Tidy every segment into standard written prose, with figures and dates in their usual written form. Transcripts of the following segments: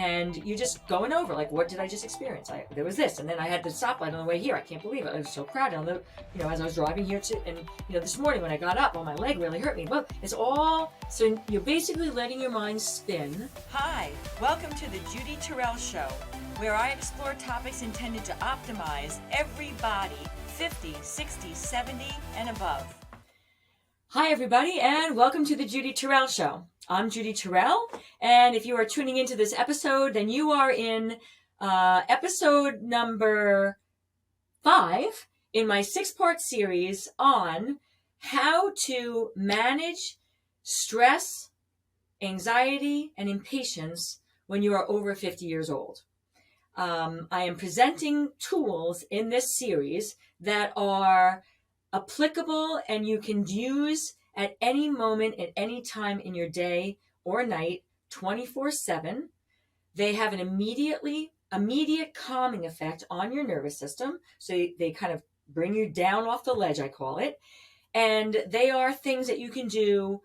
and you're just going over, like, what did I just experience? There was this, and then I had the stoplight on the way here. I can't believe it. I was so crowded on the, as I was driving here and this morning when I got up, my leg really hurt me. Well, it's all, so you're basically letting your mind spin. Hi, welcome to the Judy Terrell Show, where I explore topics intended to optimize every body, 50, 60, 70, and above. Hi, everybody, and welcome to the Judy Terrell Show. I'm Judy Terrell, and if you are tuning into this episode, then you are in episode number 5 in my 6-part series on how to manage stress, anxiety, and impatience when you are over 50 years old. I am presenting tools in this series that are applicable and you can use at any moment, at any time in your day or night, 24/7. They have an immediate calming effect on your nervous system. So they kind of bring you down off the ledge, I call it. And they are things that you can do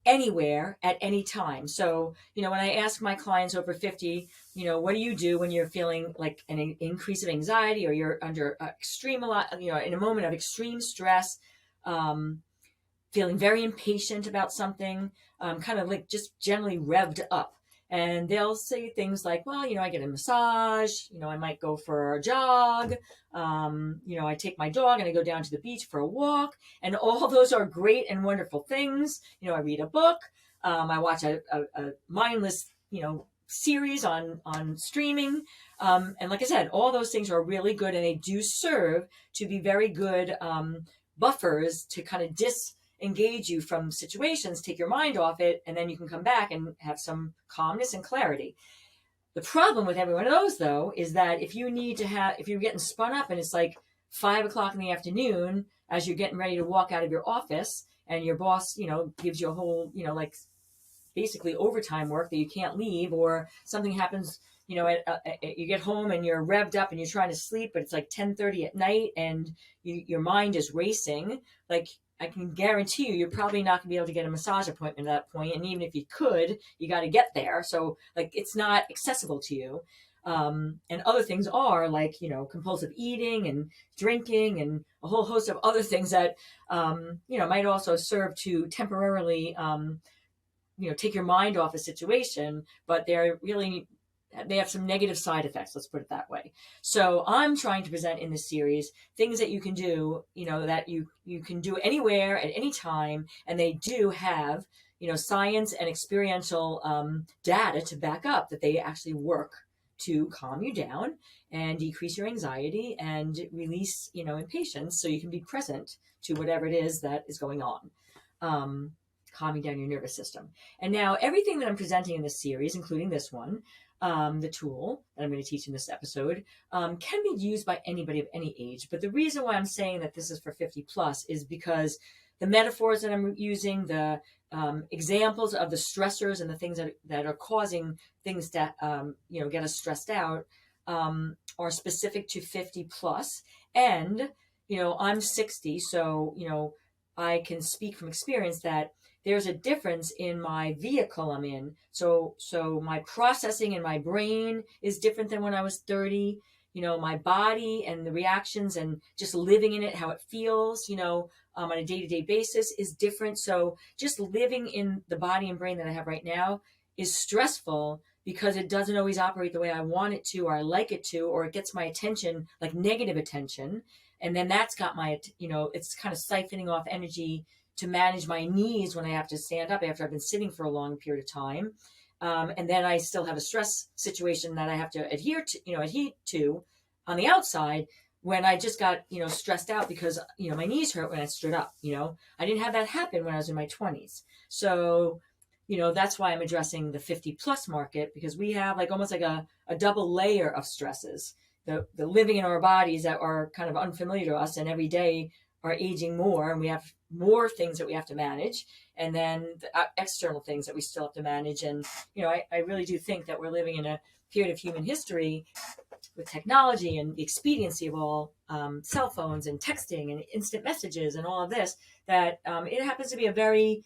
anywhere at any time. So, when I ask my clients over 50, what do you do when you're feeling like an increase of anxiety or you're under in a moment of extreme stress, feeling very impatient about something, kind of like just generally revved up. And they'll say things like, well, I get a massage, I might go for a jog, I take my dog and I go down to the beach for a walk. And all those are great and wonderful things. I read a book, I watch a mindless, series on streaming. And like I said, all those things are really good and they do serve to be very good buffers to kind of disengage you from situations, take your mind off it, and then you can come back and have some calmness and clarity. The problem with every one of those, though, is that if you're getting spun up and it's like 5 o'clock in the afternoon as you're getting ready to walk out of your office and your boss, gives you a whole, like basically overtime work that you can't leave, or something happens, you get home and you're revved up and you're trying to sleep, but it's like 10:30 at night and your mind is racing. Like, I can guarantee you're probably not going to be able to get a massage appointment at that point. And even if you could, you got to get there. So like, it's not accessible to you. And other things are like, compulsive eating and drinking and a whole host of other things that, might also serve to temporarily, take your mind off a situation, but they have some negative side effects. Let's put it that way. So I'm trying to present in this series things that you can do, that you can do anywhere at any time. And they do have, science and experiential data to back up that they actually work to calm you down and decrease your anxiety and release, impatience so you can be present to whatever it is that is going on. Calming down your nervous system. And now everything that I'm presenting in this series, including this one, the tool that I'm going to teach in this episode, can be used by anybody of any age. But the reason why I'm saying that this is for 50 plus is because the metaphors that I'm using, the examples of the stressors and the things that are causing things that, get us stressed out, are specific to 50 plus. And, I'm 60, so, I can speak from experience that there's a difference in my vehicle I'm in. So my processing in my brain is different than when I was 30. My body and the reactions and just living in it, how it feels, on a day-to-day basis is different. So just living in the body and brain that I have right now is stressful because it doesn't always operate the way I want it to, or I like it to, or it gets my attention, like negative attention. And then that's got my, it's kind of siphoning off energy to manage my knees when I have to stand up after I've been sitting for a long period of time. And then I still have a stress situation that I have to adhere to on the outside when I just got, stressed out because, my knees hurt when I stood up. I didn't have that happen when I was in my 20s. So, that's why I'm addressing the 50 plus market, because we have like almost like a double layer of stresses. The living in our bodies that are kind of unfamiliar to us and every day are aging more, and we have more things that we have to manage, and then the external things that we still have to manage. And I really do think that we're living in a period of human history with technology and the expediency of all cell phones and texting and instant messages and all of this, that it happens to be a very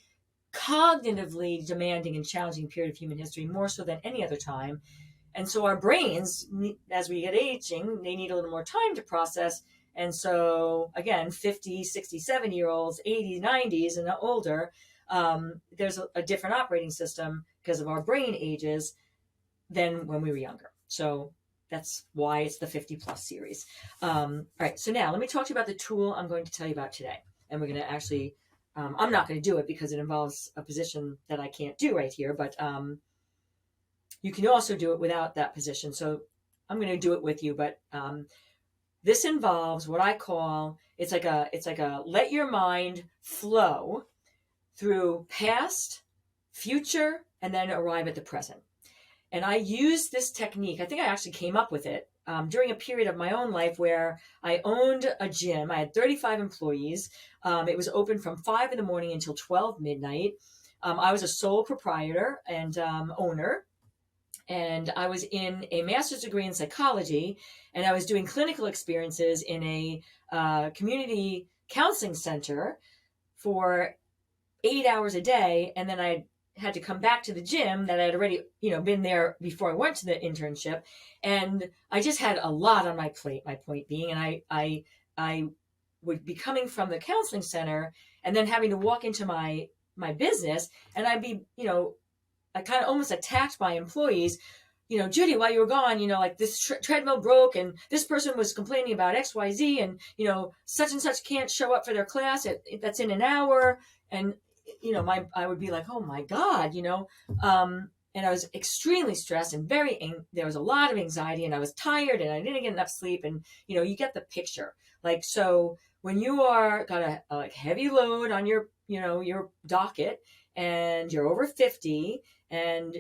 cognitively demanding and challenging period of human history, more so than any other time. And so our brains, as we get aging, they need a little more time to process. And so again, 50, 60, 70-year-olds, 80s, 90s, and older, there's a different operating system because of our brain ages than when we were younger. So that's why it's the 50 plus series. All right. So now let me talk to you about the tool I'm going to tell you about today. And we're going to actually, I'm not going to do it because it involves a position that I can't do right here, but you can also do it without that position. So I'm going to do it with you, but this involves what I call, it's like a let your mind flow through past, future, and then arrive at the present. And I use this technique. I think I actually came up with it during a period of my own life where I owned a gym. I had 35 employees. It was open from 5 in the morning until 12 midnight. I was a sole proprietor and owner. And I was in a master's degree in psychology, and I was doing clinical experiences in a community counseling center for 8 hours a day. And then I had to come back to the gym that I had already, been there before I went to the internship. And I just had a lot on my plate, my point being. And I would be coming from the counseling center and then having to walk into my business, and I'd be, I kind of almost attacked my employees. Judy, while you were gone, like this treadmill broke and this person was complaining about XYZ, and, such and such can't show up for their class. That's in an hour. And, I would be like, oh my God, and I was extremely stressed and there was a lot of anxiety, and I was tired and I didn't get enough sleep. And, you get the picture. Like, so when you got a heavy load on your, your docket, and you're over 50, and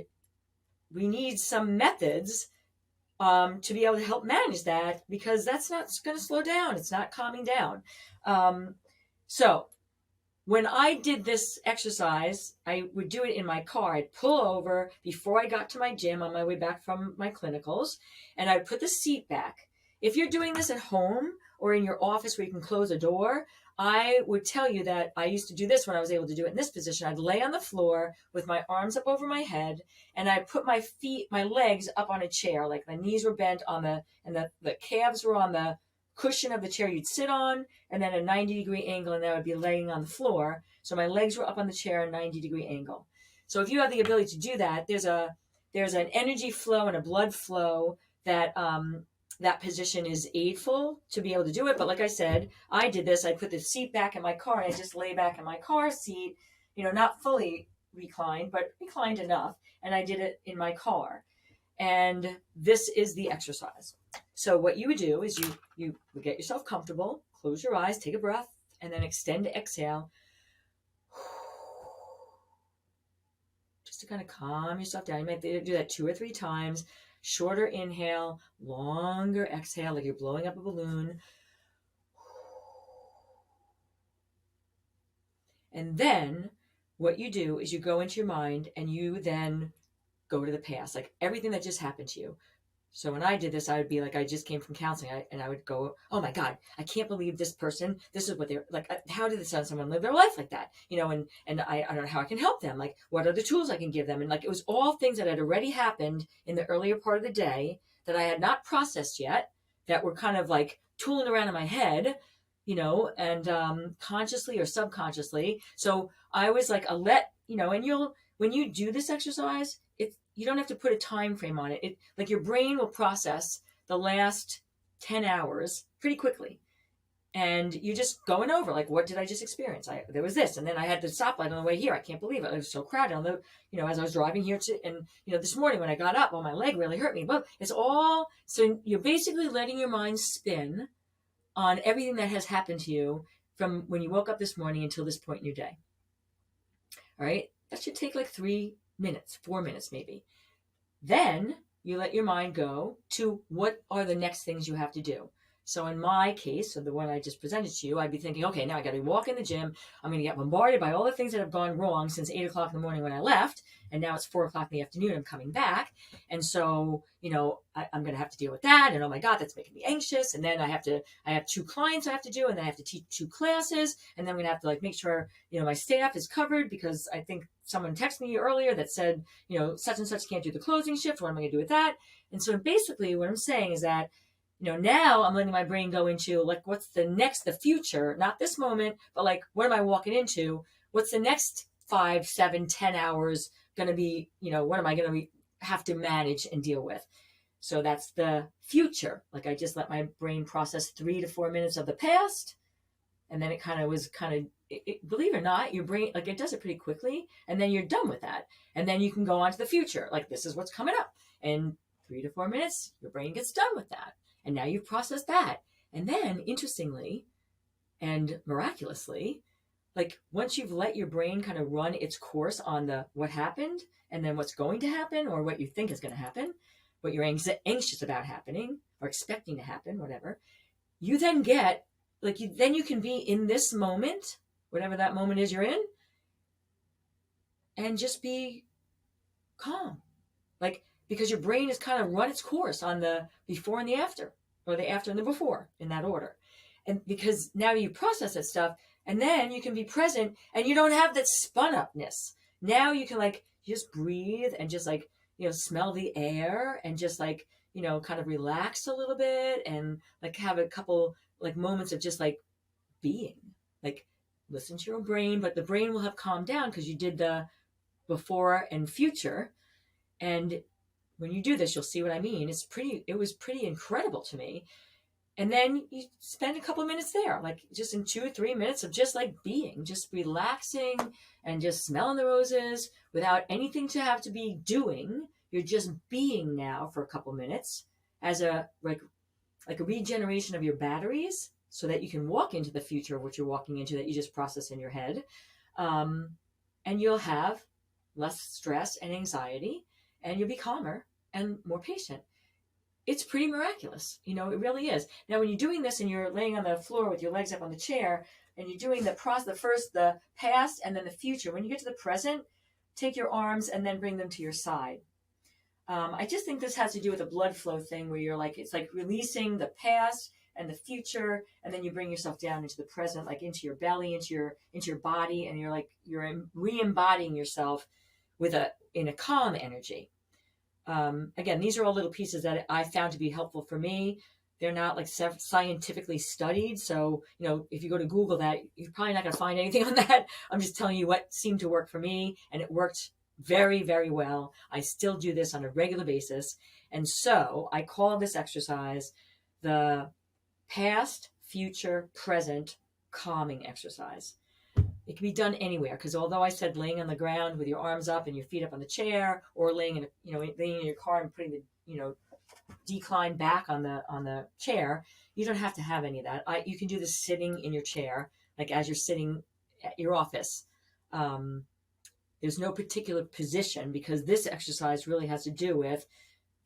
we need some methods to be able to help manage that, because that's not going to slow down. It's not calming down. So when I did this exercise, I would do it in my car. I'd pull over before I got to my gym on my way back from my clinicals, and I'd put the seat back. If you're doing this at home or in your office where you can close a door, I would tell you that I used to do this when I was able to do it in this position. I'd lay on the floor with my arms up over my head, and I'd put my legs up on a chair, like my knees were bent and the calves were on the cushion of the chair you'd sit on, and then a 90-degree angle, and then I would be laying on the floor. So my legs were up on the chair, a 90-degree angle. So if you have the ability to do that, there's an energy flow and a blood flow that that position is aidful to be able to do it. But like I said, I did this. I put the seat back in my car, and I just lay back in my car seat, not fully reclined, but reclined enough. And I did it in my car. And this is the exercise. So what you would do is you would get yourself comfortable, close your eyes, take a breath, and then extend to exhale. Just to kind of calm yourself down. You might do that 2 or 3 times. Shorter inhale, longer exhale, like you're blowing up a balloon. And then what you do is you go into your mind, and you then go to the past, like everything that just happened to you. So when I did this, I would be like, I just came from counseling, and I would go, oh my God, I can't believe this person, this is what they're like, how did someone live their life like that? And I don't know how I can help them. Like, what are the tools I can give them? And like, it was all things that had already happened in the earlier part of the day that I had not processed yet, that were kind of like tooling around in my head, and consciously or subconsciously. So I was like, and when you do this exercise, you don't have to put a time frame on it. Like your brain will process the last 10 hours pretty quickly. And you're just going over, like, what did I just experience? There was this, and then I had the stoplight on the way here. I can't believe it. It was so crowded on the, as I was driving here and this morning when I got up, my leg really hurt me. But it's all, so you're basically letting your mind spin on everything that has happened to you from when you woke up this morning until this point in your day. All right. That should take like 3 minutes, 4 minutes maybe. Then you let your mind go to what are the next things you have to do. So in my case, so the one I just presented to you, I'd be thinking, okay, now I got to walk in the gym. I'm going to get bombarded by all the things that have gone wrong since 8 o'clock in the morning when I left. And now it's 4 o'clock in the afternoon. I'm coming back. And so, I'm going to have to deal with that. And oh my God, that's making me anxious. And then I have 2 clients I have to do, and then I have to teach 2 classes. And then I'm going to have to make sure, my staff is covered, because I think someone texted me earlier that said, such and such can't do the closing shift. What am I going to do with that? And so basically what I'm saying is that, now I'm letting my brain go into like, what's the future, not this moment, but like, what am I walking into? What's the next 5, 7, 10 hours going to be, what am I going to have to manage and deal with? So that's the future. Like I just let my brain process 3 to 4 minutes of the past. And then it believe it or not, your brain, like it does it pretty quickly. And then you're done with that. And then you can go on to the future. Like this is what's coming up. And 3 to 4 minutes, your brain gets done with that. And now you've processed that. And then interestingly and miraculously, like once you've let your brain kind of run its course on what happened and then what's going to happen or what you think is going to happen, what you're anxious about happening or expecting to happen, whatever, you then get then you can be in this moment, whatever that moment is you're in, and just be calm. Like, because your brain has kind of run its course on the before and the after, or the after and the before, in that order. And because now you process that stuff, and then you can be present, and you don't have that spun upness. Now you can just breathe and just smell the air and just kind of relax a little bit and have a couple moments of just being, listen to your brain, but the brain will have calmed down because you did the before and future. And when you do this, you'll see what I mean. It was pretty incredible to me. And then you spend a couple of minutes there, just in 2 or 3 minutes of just being, just relaxing and just smelling the roses without anything to have to be doing. You're just being now for a couple minutes as a regeneration of your batteries so that you can walk into the future of what you're walking into that you just process in your head. And you'll have less stress and anxiety, and you'll be calmer and more patient. It's pretty miraculous. It really is. Now, when you're doing this and you're laying on the floor with your legs up on the chair and you're doing the past and then the future, when you get to the present, take your arms and then bring them to your side. I just think this has to do with a blood flow thing where you're it's releasing the past and the future, and then you bring yourself down into the present, into your belly, into your body, and you're re-embodying yourself in a calm energy. Again, these are all little pieces that I found to be helpful for me. They're not scientifically studied. So, if you go to Google that, you're probably not going to find anything on that. I'm just telling you what seemed to work for me, and it worked very, very well. I still do this on a regular basis. And so I call this exercise the past, future, present calming exercise. It can be done anywhere, because although I said laying on the ground with your arms up and your feet up on the chair, or laying in your car and putting the decline back on the chair, you don't have to have any of that. You can do this sitting in your chair, as you're sitting at your office. There's no particular position, because this exercise really has to do with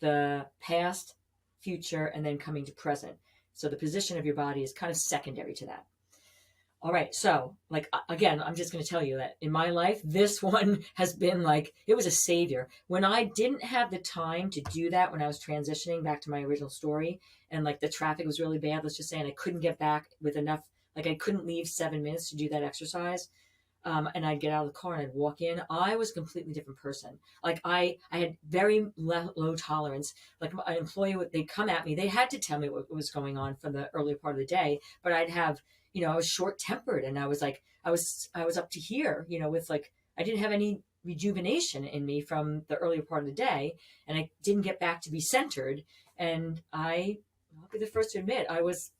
the past, future, and then coming to present. So the position of your body is kind of secondary to that. All right. So again, I'm just going to tell you that in my life, this one has been it was a savior. When I didn't have the time to do that, when I was transitioning back to my original story, and the traffic was really bad, let's just say, and I couldn't get back with enough, I couldn't leave 7 minutes to do that exercise. And I'd get out of the car and I'd walk in. I was a completely different person. I had very low tolerance. An employee, they'd come at me. They had to tell me what was going on from the earlier part of the day, but I'd have, I was short tempered, and I was I was up to here, with I didn't have any rejuvenation in me from the earlier part of the day, and I didn't get back to be centered. And I'll be the first to admit, I was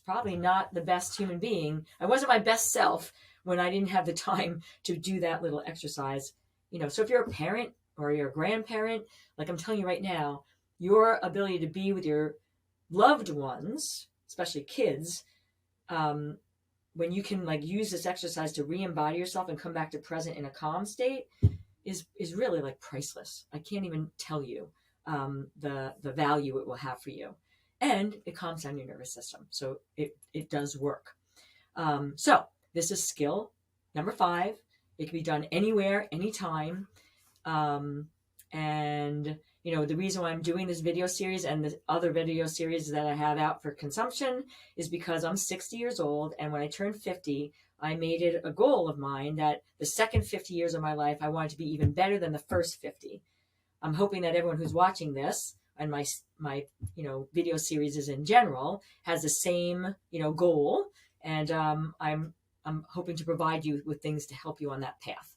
probably not the best human being. I wasn't my best self when I didn't have the time to do that little exercise. So if you're a parent or you're a grandparent, I'm telling you right now, your ability to be with your loved ones, especially kids, when you can use this exercise to re-embody yourself and come back to present in a calm state is really priceless. I can't even tell you the value it will have for you. And it calms down your nervous system. So it does work. So this is skill number 5. It can be done anywhere, anytime. And, the reason why I'm doing this video series and the other video series that I have out for consumption is because I'm 60 years old. And when I turned 50, I made it a goal of mine that the second 50 years of my life, I wanted to be even better than the first 50. I'm hoping that everyone who's watching this, and my video series in general has the same goal, and I'm hoping to provide you with things to help you on that path.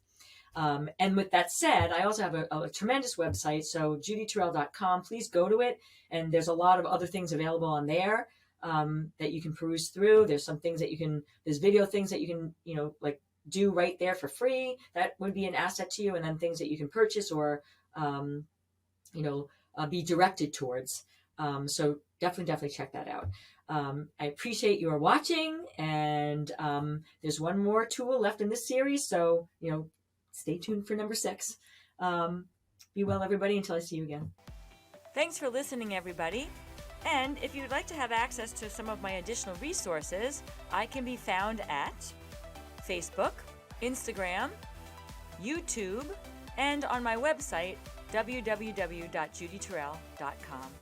And with that said, I also have a tremendous website, so judyterrell.com. Please go to it, and there's a lot of other things available on there that you can peruse through. There's some things that there's video things that you can, like do right there for free. That would be an asset to you, and then things that you can purchase or, be directed towards. So definitely check that out. I appreciate your watching, and there's one more tool left in this series, so stay tuned for number 6. Be well, everybody, until I see you again. Thanks for listening, everybody. And if you'd like to have access to some of my additional resources, I can be found at Facebook, Instagram, YouTube, and on my website, www.judyterrell.com.